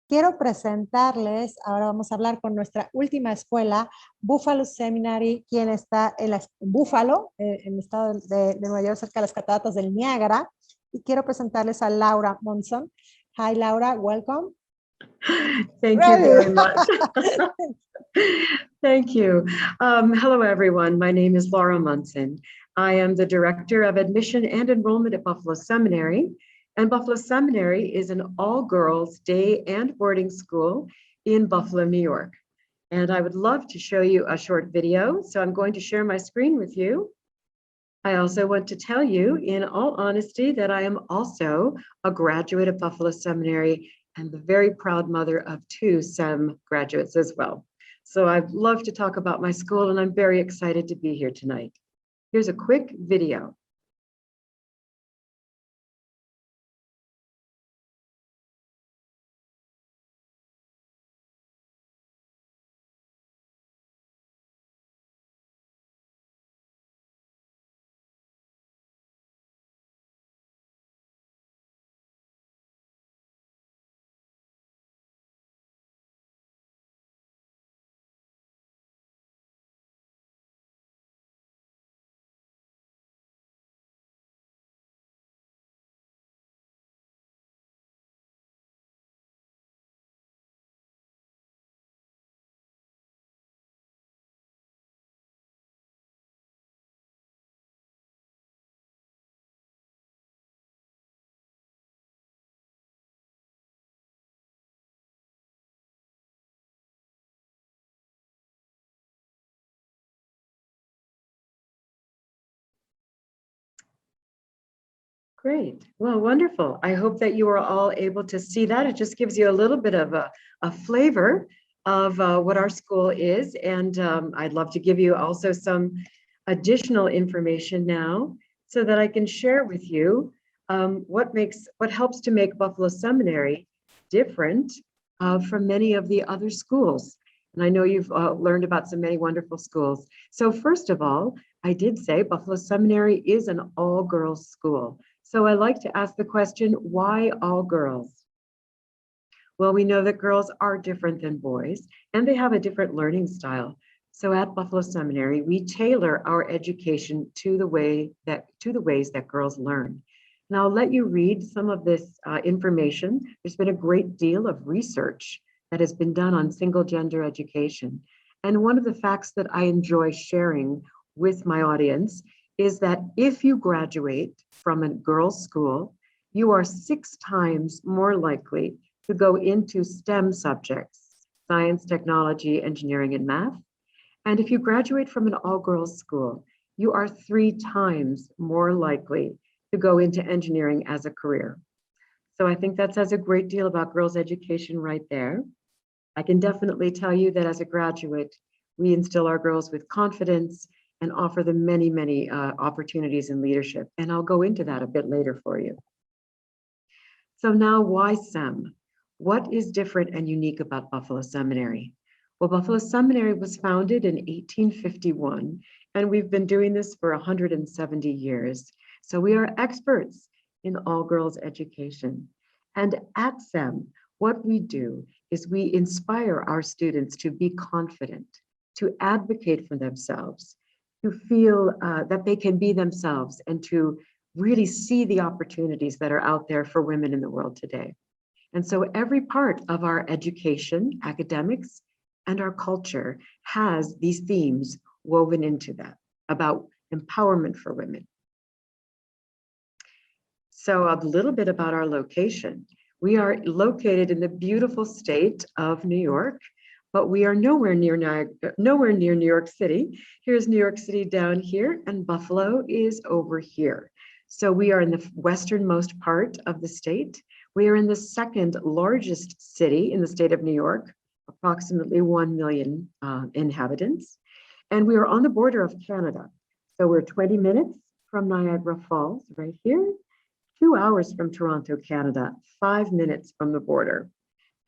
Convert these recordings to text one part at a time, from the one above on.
quiero presentarles, ahora vamos a hablar con nuestra última escuela, Buffalo Seminary, quien está en Buffalo, en el estado de Nueva York, cerca de las cataratas del Niágara. Y quiero presentarles a Laura Munson. Hi, Laura, welcome. Thank you very much. Thank you. Hello, everyone. My name is Laura Munson. I am the Director of Admission and Enrollment at Buffalo Seminary. And Buffalo Seminary is an all-girls day and boarding school in Buffalo, New York. And I would love to show you a short video. So I'm going to share my screen with you. I also want to tell you, in all honesty, that I am also a graduate of Buffalo Seminary and the very proud mother of 2 SEM graduates as well. So I'd love to talk about my school, and I'm very excited to be here tonight. Here's a quick video. Great. Well, wonderful. I hope that you are all able to see that. It just gives you a little bit of a flavor of what our school is. And I'd love to give you also some additional information now so that I can share with you what helps to make Buffalo Seminary different from many of the other schools. And I know you've learned about so many wonderful schools. So first of all, I did say Buffalo Seminary is an all-girls school. So I like to ask the question, why all girls? Well, we know that girls are different than boys, and they have a different learning style. So at Buffalo Seminary, we tailor our education to the ways that girls learn. And I'll let you read some of this information. There's been a great deal of research that has been done on single gender education. And one of the facts that I enjoy sharing with my audience is that if you graduate from a girls' school, you are 6 times more likely to go into STEM subjects, science, technology, engineering, and math. And if you graduate from an all-girls school, you are 3 times more likely to go into engineering as a career. So I think that says a great deal about girls' education right there. I can definitely tell you that as a graduate, we instill our girls with confidence and offer them many, many opportunities in leadership. And I'll go into that a bit later for you. So now, why SEM? What is different and unique about Buffalo Seminary? Well, Buffalo Seminary was founded in 1851, and we've been doing this for 170 years. So we are experts in all-girls education. And at SEM, what we do is we inspire our students to be confident, to advocate for themselves, to feel that they can be themselves, and to really see the opportunities that are out there for women in the world today. And so every part of our education, academics, and our culture has these themes woven into that about empowerment for women. So a little bit about our location. We are located in the beautiful state of New York, but we are nowhere near New York City. Here's New York City down here, and Buffalo is over here. So we are in the westernmost part of the state. We are in the 2nd largest city in the state of New York, approximately 1 million inhabitants. And we are on the border of Canada. So we're 20 minutes from Niagara Falls, right here, 2 hours from Toronto, Canada, 5 minutes from the border.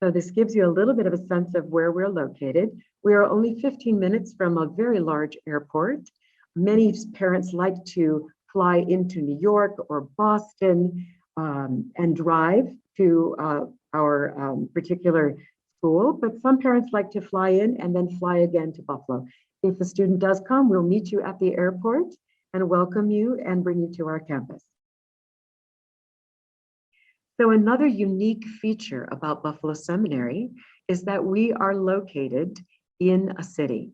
So this gives you a little bit of a sense of where we're located. We are only 15 minutes from a very large airport. Many parents like to fly into New York or Boston and drive to our particular school, but some parents like to fly in and then fly again to Buffalo. If the student does come, we'll meet you at the airport and welcome you and bring you to our campus. So another unique feature about Buffalo Seminary is that we are located in a city.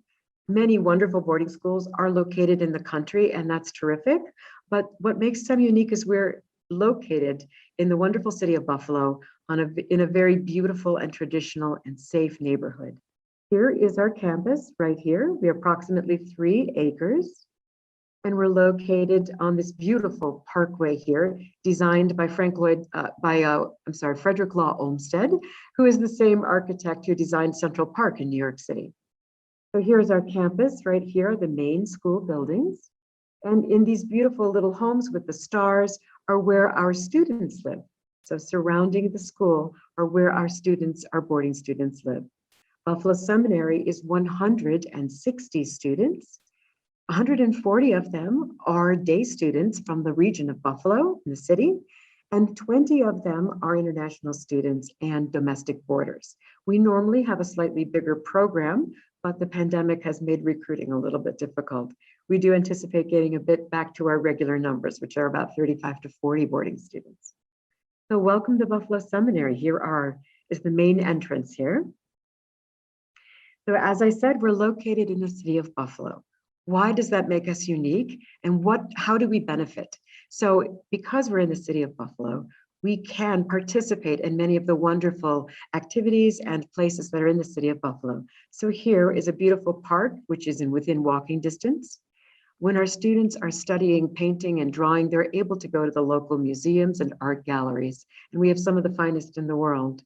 Many wonderful boarding schools are located in the country, and that's terrific. But what makes some unique is we're located in the wonderful city of Buffalo in a very beautiful and traditional and safe neighborhood. Here is our campus right here. We have approximately 3 acres. And we're located on this beautiful parkway here, designed by Frederick Law Olmsted, who is the same architect who designed Central Park in New York City. So here's our campus right here, the main school buildings. And in these beautiful little homes with the stars are where our students live. So surrounding the school are where our boarding students live. Buffalo Seminary is 160 students. 140 of them are day students from the region of Buffalo, in the city, and 20 of them are international students and domestic boarders. We normally have a slightly bigger program, but the pandemic has made recruiting a little bit difficult. We do anticipate getting a bit back to our regular numbers, which are about 35 to 40 boarding students. So welcome to Buffalo Seminary. Here is the main entrance here. So as I said, we're located in the city of Buffalo. Why does that make us unique? And how do we benefit? So because we're in the city of Buffalo, we can participate in many of the wonderful activities and places that are in the city of Buffalo. So here is a beautiful park, which is within walking distance. When our students are studying painting and drawing, they're able to go to the local museums and art galleries. And we have some of the finest in the world.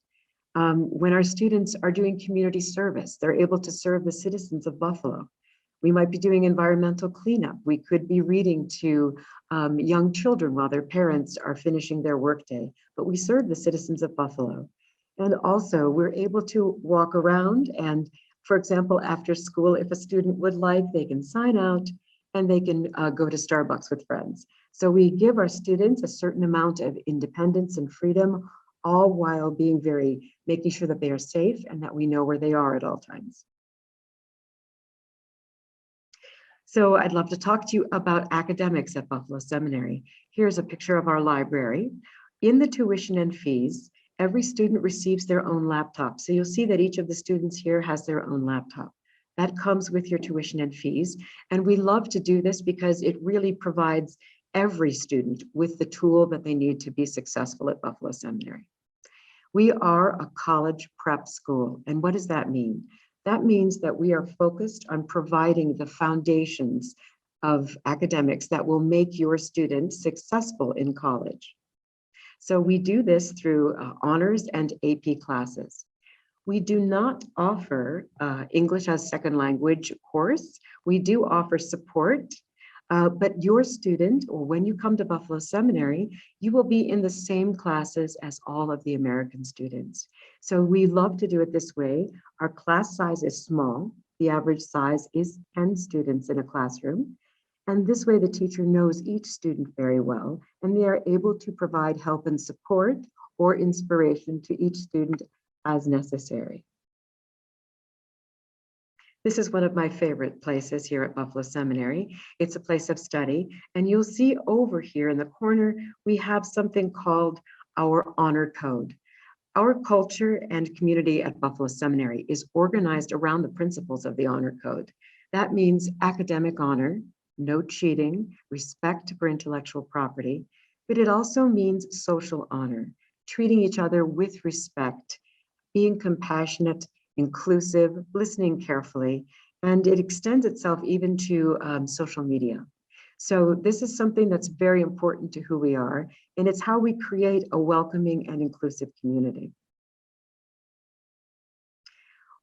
When our students are doing community service, they're able to serve the citizens of Buffalo. We might be doing environmental cleanup. We could be reading to young children while their parents are finishing their workday, but we serve the citizens of Buffalo. And also we're able to walk around and, for example, after school, if a student would like, they can sign out and they can go to Starbucks with friends. So we give our students a certain amount of independence and freedom, all while making sure that they are safe and that we know where they are at all times. So I'd love to talk to you about academics at Buffalo Seminary. Here's a picture of our library. In the tuition and fees, every student receives their own laptop. So you'll see that each of the students here has their own laptop. That comes with your tuition and fees. And we love to do this because it really provides every student with the tool that they need to be successful at Buffalo Seminary. We are a college prep school. And what does that mean? That means that we are focused on providing the foundations of academics that will make your students successful in college. So we do this through honors and AP classes. We do not offer English as second language course. We do offer support, but your student, or when you come to Buffalo Seminary, you will be in the same classes as all of the American students. So we love to do it this way. Our class size is small. The average size is 10 students in a classroom. And this way the teacher knows each student very well, and they are able to provide help and support or inspiration to each student as necessary. This is one of my favorite places here at Buffalo Seminary. It's a place of study, and you'll see over here in the corner, we have something called our honor code. Our culture and community at Buffalo Seminary is organized around the principles of the honor code. That means academic honor, no cheating, respect for intellectual property, but it also means social honor, treating each other with respect, being compassionate, inclusive, listening carefully, and it extends itself even to social media. So this is something that's very important to who we are, and it's how we create a welcoming and inclusive community.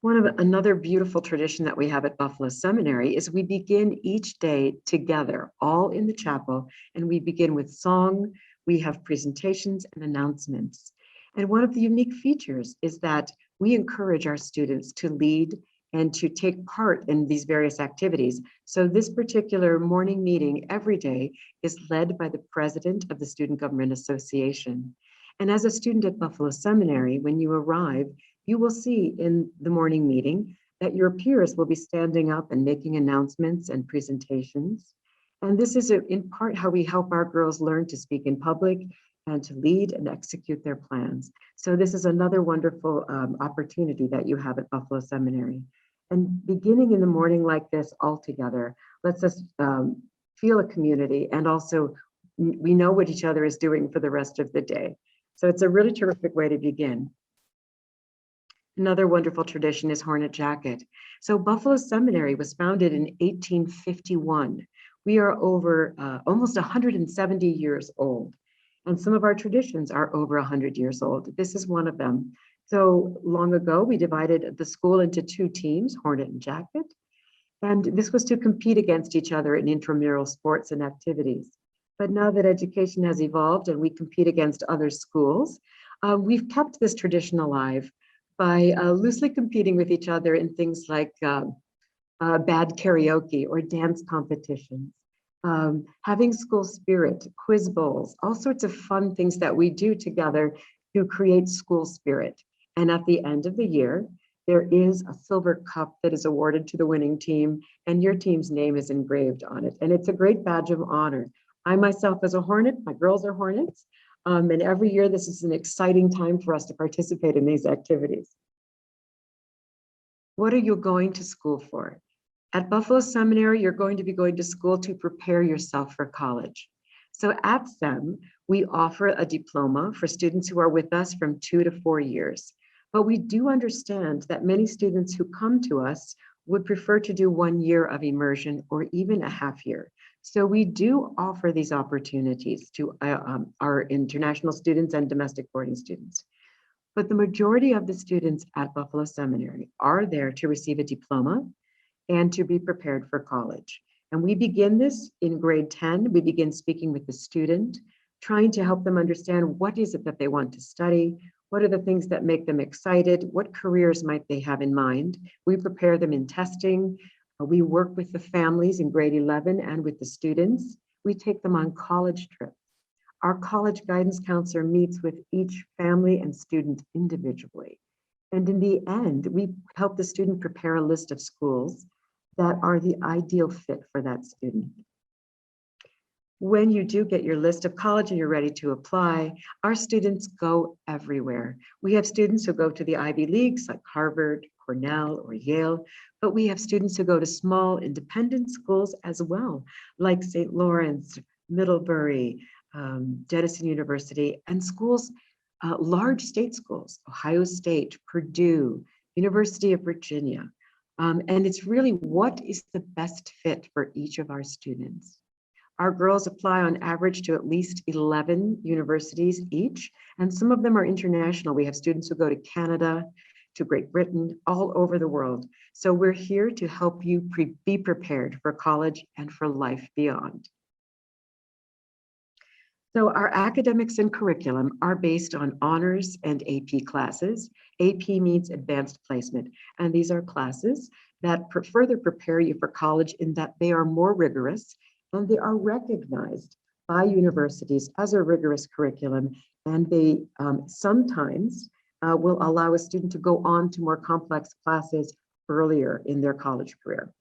Another beautiful tradition that we have at Buffalo Seminary is we begin each day together, all in the chapel, and we begin with song, we have presentations and announcements. And one of the unique features is that we encourage our students to lead and to take part in these various activities. So this particular morning meeting every day is led by the president of the Student Government Association. And as a student at Buffalo Seminary, when you arrive, you will see in the morning meeting that your peers will be standing up and making announcements and presentations. And this is in part how we help our girls learn to speak in public and to lead and execute their plans. So this is another wonderful opportunity that you have at Buffalo Seminary. And beginning in the morning like this all together lets us feel a community, and also we know what each other is doing for the rest of the day. So it's a really terrific way to begin. Another wonderful tradition is Hornet Jacket. So Buffalo Seminary was founded in 1851. We are over almost 170 years old. And some of our traditions are over 100 years old. This is one of them. So long ago, we divided the school into two teams, Hornet and Jacket. And this was to compete against each other in intramural sports and activities. But now that education has evolved and we compete against other schools, we've kept this tradition alive by loosely competing with each other in things like bad karaoke or dance competitions. Having school spirit, quiz bowls, all sorts of fun things that we do together to create school spirit. And at the end of the year, there is a silver cup that is awarded to the winning team, and your team's name is engraved on it. And it's a great badge of honor. I myself as a Hornet, my girls are Hornets, and every year this is an exciting time for us to participate in these activities. What are you going to school for? At Buffalo Seminary, you're going to be going to school to prepare yourself for college. So at SEM, we offer a diploma for students who are with us from 2 to 4 years. But we do understand that many students who come to us would prefer to do 1 year of immersion or even a half year. So we do offer these opportunities to our international students and domestic boarding students. But the majority of the students at Buffalo Seminary are there to receive a diploma and to be prepared for college. And we begin this in grade 10. We begin speaking with the student, trying to help them understand what is it that they want to study, what are the things that make them excited, what careers might they have in mind. We prepare them in testing. We work with the families in grade 11 and with the students. We take them on college trips. Our college guidance counselor meets with each family and student individually. And in the end, we help the student prepare a list of schools that are the ideal fit for that student. When you do get your list of college and you're ready to apply, our students go everywhere. We have students who go to the Ivy Leagues like Harvard, Cornell, or Yale, but we have students who go to small independent schools as well, like St. Lawrence, Middlebury, Denison University, and schools, large state schools, Ohio State, Purdue, University of Virginia. And it's really what is the best fit for each of our students. Our girls apply on average to at least 11 universities each, and some of them are international. We have students who go to Canada, to Great Britain, all over the world. So we're here to help you be prepared for college and for life beyond. So our academics and curriculum are based on honors and AP classes. AP means advanced placement, and these are classes that further prepare you for college in that they are more rigorous and they are recognized by universities as a rigorous curriculum, and they sometimes will allow a student to go on to more complex classes earlier in their college career.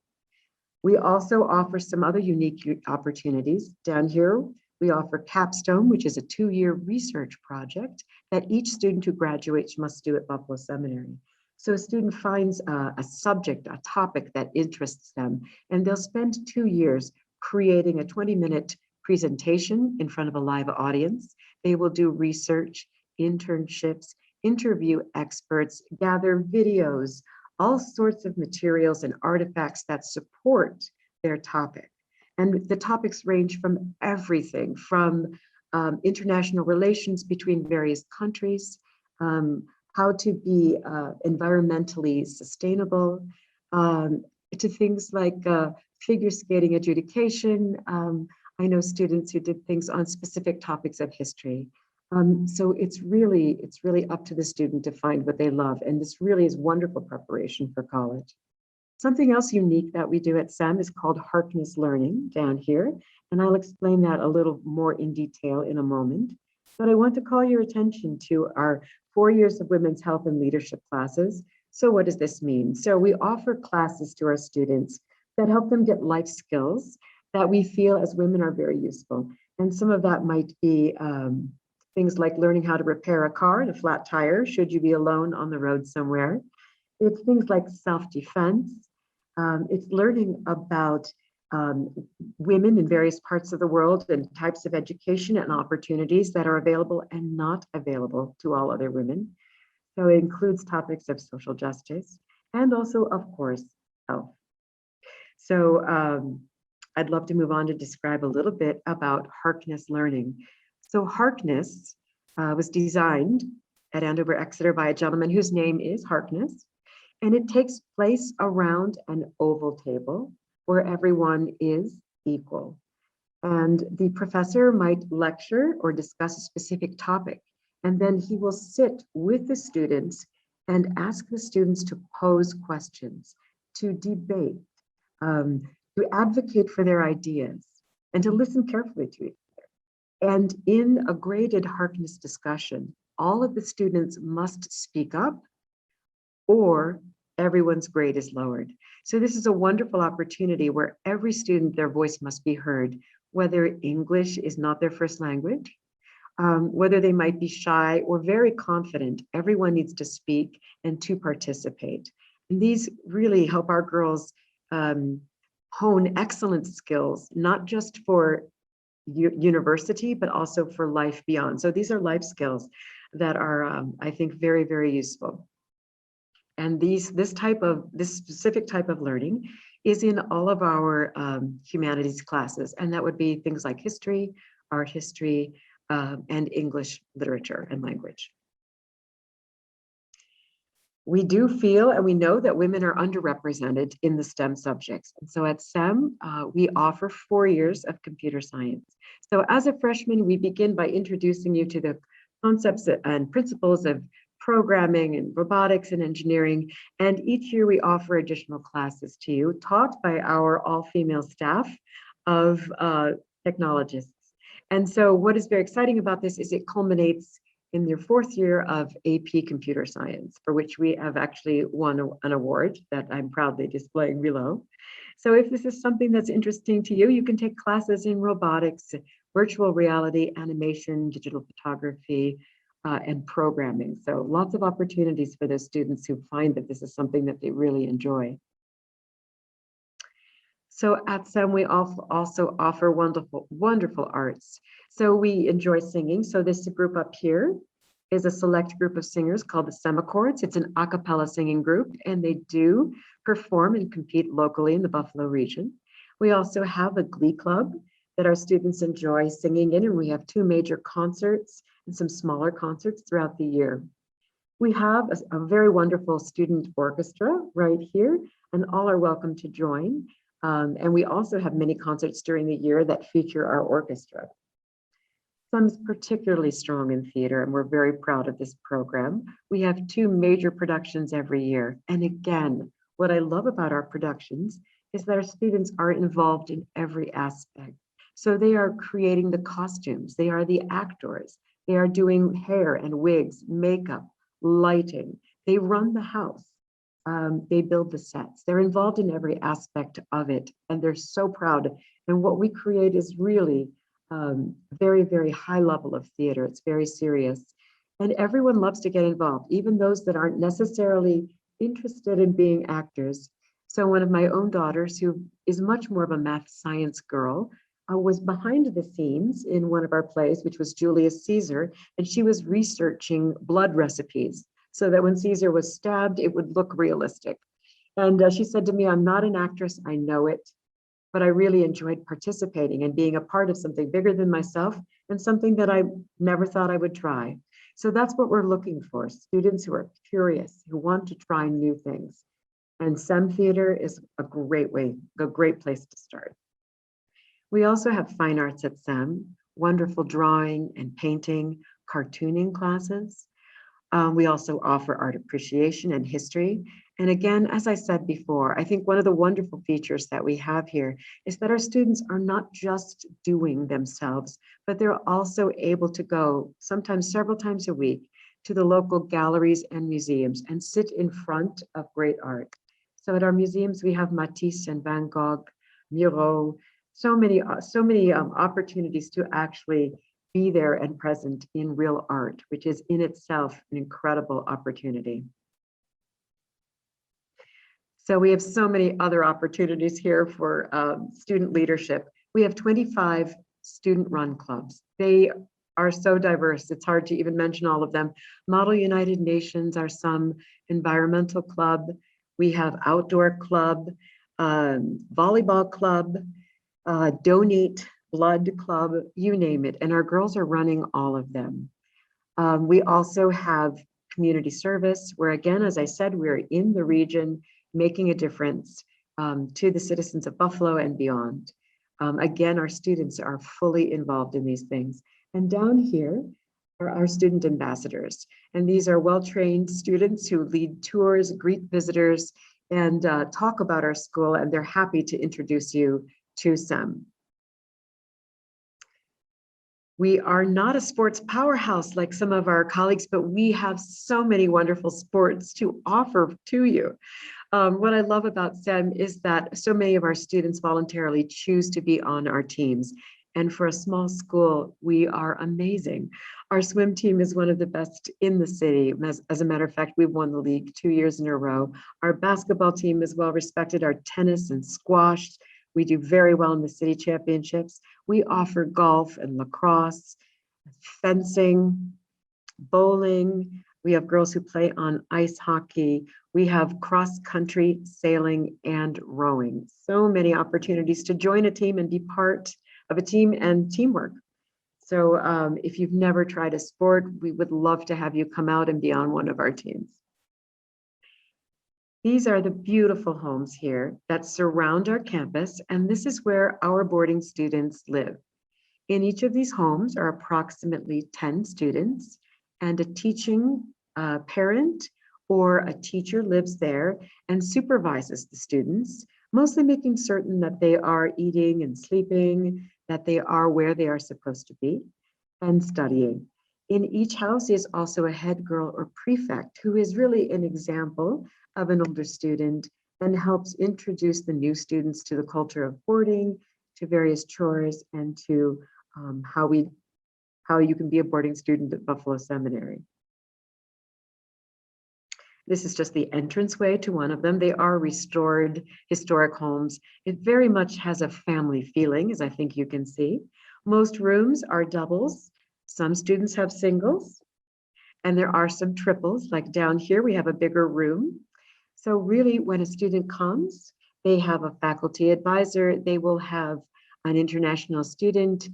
We also offer some other unique opportunities. Down here, we offer Capstone, which is a 2-year research project that each student who graduates must do at Buffalo Seminary. So a student finds a subject, a topic that interests them, and they'll spend 2 years creating a 20-minute presentation in front of a live audience. They will do research, internships, interview experts, gather videos, all sorts of materials and artifacts that support their topic. And the topics range from everything from international relations between various countries, how to be environmentally sustainable, to things like figure skating adjudication. I know students who did things on specific topics of history. So it's really up to the student to find what they love. And this really is wonderful preparation for college. Something else unique that we do at SEM is called Harkness Learning down here, and I'll explain that a little more in detail in a moment. But I want to call your attention to our 4 years of women's health and leadership classes. So what does this mean? So we offer classes to our students that help them get life skills that we feel as women are very useful. And some of that might be things like learning how to repair a car and a flat tire, should you be alone on the road somewhere. It's things like self-defense. It's learning about women in various parts of the world and types of education and opportunities that are available and not available to all other women. So it includes topics of social justice and also, of course, health. So I'd love to move on to describe a little bit about Harkness Learning. So Harkness was designed at Andover Exeter by a gentleman whose name is Harkness. And it takes place around an oval table where everyone is equal. And the professor might lecture or discuss a specific topic, and then he will sit with the students and ask the students to pose questions, to debate, to advocate for their ideas, and to listen carefully to each other. And in a graded Harkness discussion, all of the students must speak up, or everyone's grade is lowered. So this is a wonderful opportunity where every student, their voice must be heard, whether English is not their first language, whether they might be shy or very confident. Everyone needs to speak and to participate. And these really help our girls hone excellent skills, not just for university, but also for life beyond. So these are life skills that are, I think, very, very useful. And this specific type of learning is in all of our humanities classes. And that would be things like history, art history, and English literature and language. We do feel and we know that women are underrepresented in the STEM subjects. And so at STEM, we offer 4 years of computer science. So as a freshman, we begin by introducing you to the concepts and principles of programming and robotics and engineering. And each year we offer additional classes to you taught by our all-female staff of technologists. And so what is very exciting about this is it culminates in your 4th year of AP Computer Science, for which we have actually won an award that I'm proudly displaying below. So if this is something that's interesting to you, you can take classes in robotics, virtual reality, animation, digital photography, and programming. So lots of opportunities for those students who find that this is something that they really enjoy. So at SEM, we also offer wonderful arts. So we enjoy singing. So this group up here is a select group of singers called the Semichords. It's an a cappella singing group, and they do perform and compete locally in the Buffalo region. We also have a glee club that our students enjoy singing in, and we have 2 major concerts and some smaller concerts throughout the year. We have a very wonderful student orchestra right here, and all are welcome to join. And we also have many concerts during the year that feature our orchestra. SEM is particularly strong in theater, and we're very proud of this program. We have 2 major productions every year. And again, what I love about our productions is that our students are involved in every aspect. So they are creating the costumes, they are the actors, they are doing hair and wigs, makeup, lighting, they run the house. They build the sets. They're involved in every aspect of it, and they're so proud. And what we create is really very, very high level of theater. It's very serious. And everyone loves to get involved, even those that aren't necessarily interested in being actors. So one of my own daughters, who is much more of a math science girl, was behind the scenes in one of our plays, which was Julius Caesar, and she was researching blood recipes, so that when Caesar was stabbed, it would look realistic. And she said to me, I'm not an actress, I know it, but I really enjoyed participating and being a part of something bigger than myself and something that I never thought I would try. So that's what we're looking for, students who are curious, who want to try new things. And SEM theater is a great place to start. We also have fine arts at SEM, wonderful drawing and painting, cartooning classes. We also offer art appreciation and history. And again, as I said before, I think one of the wonderful features that we have here is that our students are not just doing themselves, but they're also able to go sometimes several times a week to the local galleries and museums and sit in front of great art. So at our museums, we have Matisse and Van Gogh, Miro, so many opportunities to actually be there and present in real art, which is in itself an incredible opportunity. So we have so many other opportunities here for student leadership. We have 25 student-run clubs. They are so diverse, it's hard to even mention all of them. Model United Nations are some, environmental club. We have outdoor club, volleyball club, donate blood club, you name it. And our girls are running all of them. We also have community service, where again, as I said, we're in the region, making a difference to the citizens of Buffalo and beyond. Again, our students are fully involved in these things. And down here are our student ambassadors. And these are well-trained students who lead tours, greet visitors, and talk about our school, and they're happy to introduce you to SEM. We are not a sports powerhouse like some of our colleagues, but we have so many wonderful sports to offer to you. What I love about SEM is that so many of our students voluntarily choose to be on our teams. And for a small school, we are amazing. Our swim team is one of the best in the city. As a matter of fact, we've won the league 2 years in a row. Our basketball team is well respected. Our tennis and squash, we do very well in the city championships. We offer golf and lacrosse, fencing, bowling. We have girls who play on ice hockey. We have cross-country, sailing, and rowing. So many opportunities to join a team and be part of a team and teamwork. So if you've never tried a sport, we would love to have you come out and be on one of our teams. These are the beautiful homes here that surround our campus, and this is where our boarding students live. In each of these homes are approximately 10 students, and a teaching parent or a teacher lives there and supervises the students, mostly making certain that they are eating and sleeping, that they are where they are supposed to be, and studying. In each house is also a head girl or prefect who is really an example of an older student and helps introduce the new students to the culture of boarding, to various chores, and to how you can be a boarding student at Buffalo Seminary. This is just the entranceway to one of them. They are restored historic homes. It very much has a family feeling, as I think you can see. Most rooms are doubles. Some students have singles, and there are some triples. Like down here, we have a bigger room. So really, when a student comes, they have a faculty advisor. They will have an international student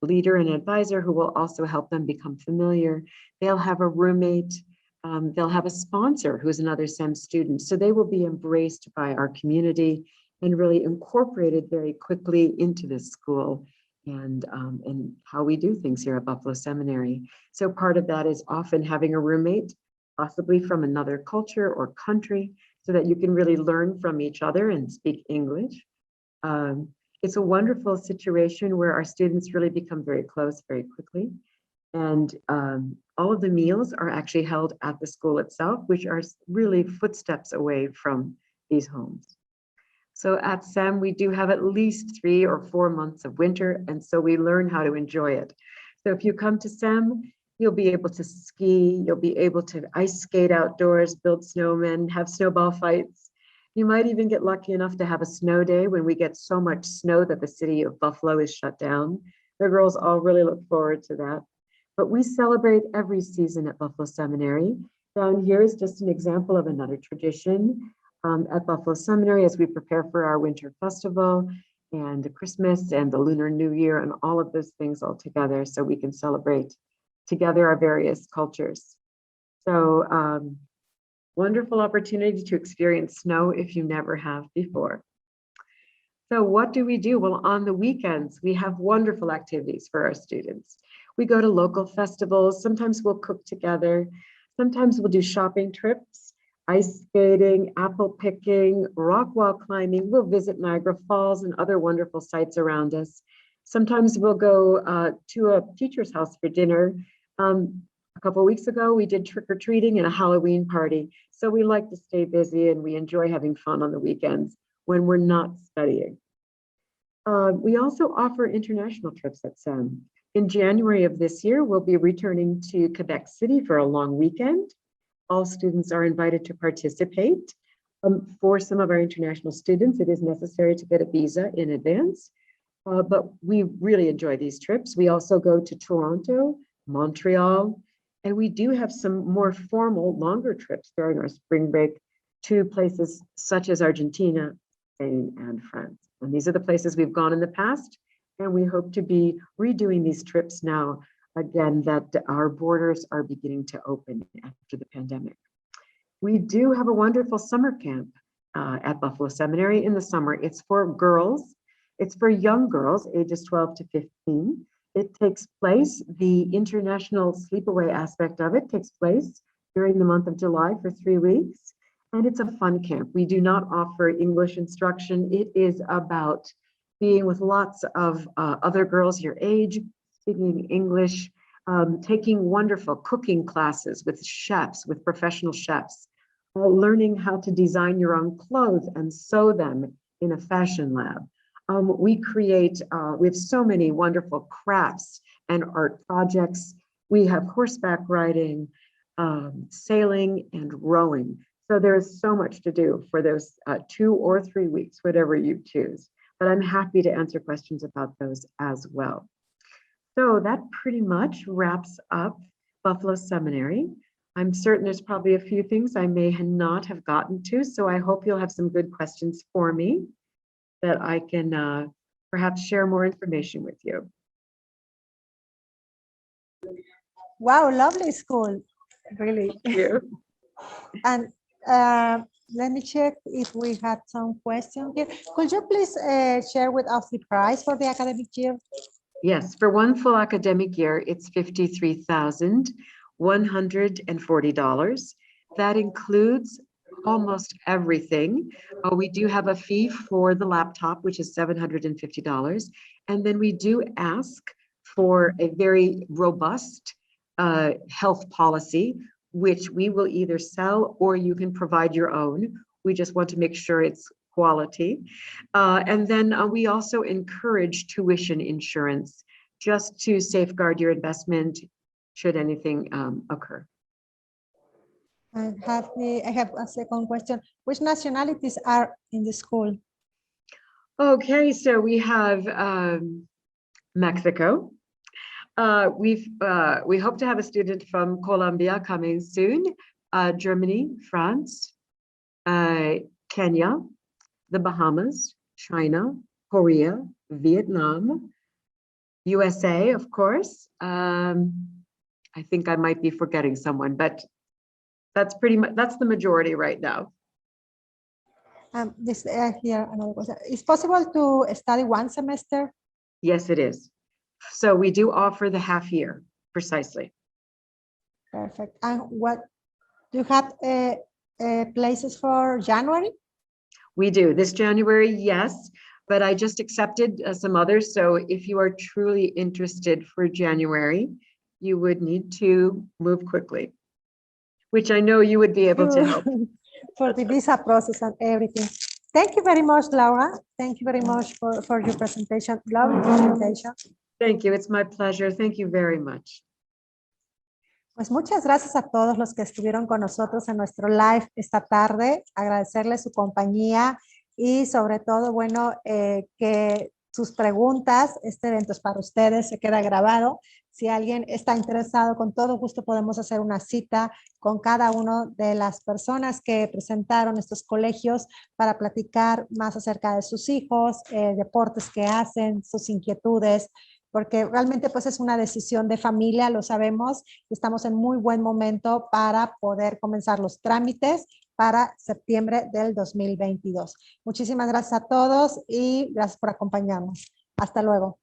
leader and advisor who will also help them become familiar. They'll have a roommate. They'll have a sponsor who's another SEM student. So they will be embraced by our community and really incorporated very quickly into this school and how we do things here at Buffalo Seminary. So part of that is often having a roommate, possibly from another culture or country, so that you can really learn from each other and speak English. It's a wonderful situation where our students really become very close very quickly. And all of the meals are actually held at the school itself, which are really footsteps away from these homes. So at SEM, we do have at least 3 or 4 months of winter, and so we learn how to enjoy it. So if you come to SEM, you'll be able to ski, you'll be able to ice skate outdoors, build snowmen, have snowball fights. You might even get lucky enough to have a snow day when we get so much snow that the city of Buffalo is shut down. The girls all really look forward to that. But we celebrate every season at Buffalo Seminary. Down here is just an example of another tradition at Buffalo Seminary as we prepare for our winter festival and Christmas and the Lunar New Year and all of those things all together so we can celebrate together our various cultures. So wonderful opportunity to experience snow if you never have before. So what do we do? Well, on the weekends, we have wonderful activities for our students. We go to local festivals. Sometimes we'll cook together. Sometimes we'll do shopping trips. ice skating, apple picking, rock wall climbing. We'll visit Niagara Falls and other wonderful sites around us. Sometimes we'll go to a teacher's house for dinner. A couple of weeks ago, we did trick-or-treating and a Halloween party. So we like to stay busy and we enjoy having fun on the weekends when we're not studying. We also offer international trips at SEM. In January of this year, we'll be returning to Quebec City for a long weekend. All students are invited to participate. For some of our international students, it is necessary to get a visa in advance, but we really enjoy these trips. We also go to Toronto, Montreal, and we do have some more formal, longer trips during our spring break to places such as Argentina, Spain, and France. And these are the places we've gone in the past, and we hope to be redoing these trips now, again, that our borders are beginning to open after the pandemic. We do have a wonderful summer camp at Buffalo Seminary in the summer. It's for girls. It's for young girls, ages 12 to 15. It takes place, the international sleepaway aspect of it takes place during the month of July for 3 weeks. And it's a fun camp. We do not offer English instruction. It is about being with lots of other girls your age, speaking English, taking wonderful cooking classes with chefs, with professional chefs, learning how to design your own clothes and sew them in a fashion lab. We have so many wonderful crafts and art projects. We have horseback riding, sailing, and rowing. So there is so much to do for those 2 or 3 weeks, whatever you choose. But I'm happy to answer questions about those as well. So that pretty much wraps up Buffalo Seminary. I'm certain there's probably a few things I may not have gotten to, so I hope you'll have some good questions for me that I can perhaps share more information with you. Wow, lovely school, really. Thank you. And let me check if we had some questions here. Could you please share with us the price for the academic year? Yes, for one full academic year, it's $53,140. That includes almost everything. We do have a fee for the laptop, which is $750. And then we do ask for a very robust health policy, which we will either sell or you can provide your own. We just want to make sure it's quality. And then we also encourage tuition insurance just to safeguard your investment should anything occur. I have a second question. Which nationalities are in the school? Okay, so we have Mexico. We hope to have a student from Colombia coming soon, Germany, France, Kenya, the Bahamas, China, Korea, Vietnam, USA, of course. I think I might be forgetting someone, but that's pretty much, that's the majority right now. Here, another question. Is possible to study one semester? Yes, it is. So we do offer the half year, precisely. Perfect. And what do you have places for January? We do. This January, yes, but I just accepted some others. So if you are truly interested for January, you would need to move quickly, which I know you would be able to help. For the visa process and everything. Thank you very much, Laura. Thank you very much for your presentation. Lovely presentation. Thank you. It's my pleasure. Thank you very much. Pues muchas gracias a todos los que estuvieron con nosotros en nuestro live esta tarde. Agradecerles su compañía y sobre todo, bueno, que sus preguntas, este evento es para ustedes, se queda grabado. Si alguien está interesado, con todo gusto podemos hacer una cita con cada una de las personas que presentaron estos colegios para platicar más acerca de sus hijos, deportes que hacen, sus inquietudes, porque realmente pues es una decisión de familia, lo sabemos, estamos en muy buen momento para poder comenzar los trámites para septiembre del 2022. Muchísimas gracias a todos y gracias por acompañarnos. Hasta luego.